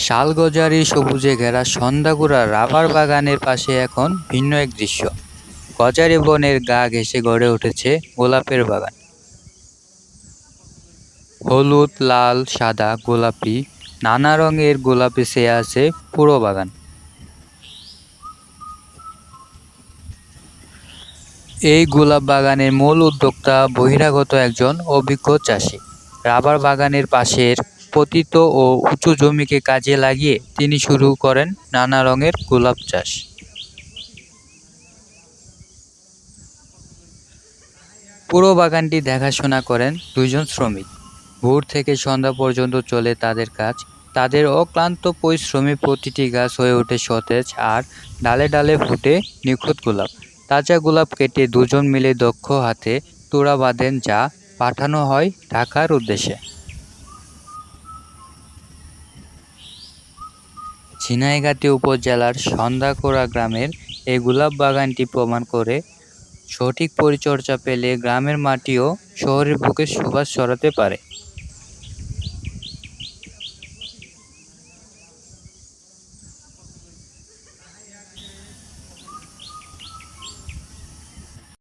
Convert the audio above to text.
শালগজারি সবুজে ঘেরা সন্ধ্যাগুড়া রাবার বাগানের পাশে এখন ভিন্ন এক দৃশ্য। গজারি বনের গা ঘেঁষে গড়ে উঠেছে গোলাপের বাগান। হলুদ, লাল, সাদা, গোলাপি নানা রঙের গোলাপে ছেয়ে আছে পুরো বাগান। এই গোলাপ বাগানের মূল উদ্যোক্তা বহিরাগত একজন অভিজ্ঞ চাষি। রাবার বাগানের পাশের পতিত ও উঁচু জমিকে কাজে লাগিয়ে তিনি শুরু করেন নানা রঙের গোলাপ চাষ। পুরো বাগানটি দেখাশোনা করেন দুইজন শ্রমিক। ভোর থেকে সন্ধ্যা পর্যন্ত চলে তাদের কাজ। তাদের অক্লান্ত পরিশ্রমে প্রতিটি গাছ হয়ে ওঠে সতেজ, আর ডালে ডালে ফুটে নিখুঁত গোলাপ। তাজা গোলাপ কেটে দুজন মিলে দক্ষ হাতে তোড়া বাঁধেন, যা পাঠানো হয় ঢাকার উদ্দেশ্যে। ঝিনাইগাতী উপজেলার সন্ধ্যাকোড়া গ্রামের এই গোলাপ বাগানটি প্রমাণ করে, সঠিক পরিচর্যা পেলে গ্রামের মাটিও শহরের বুকে সুবাস ছড়াতে পারে।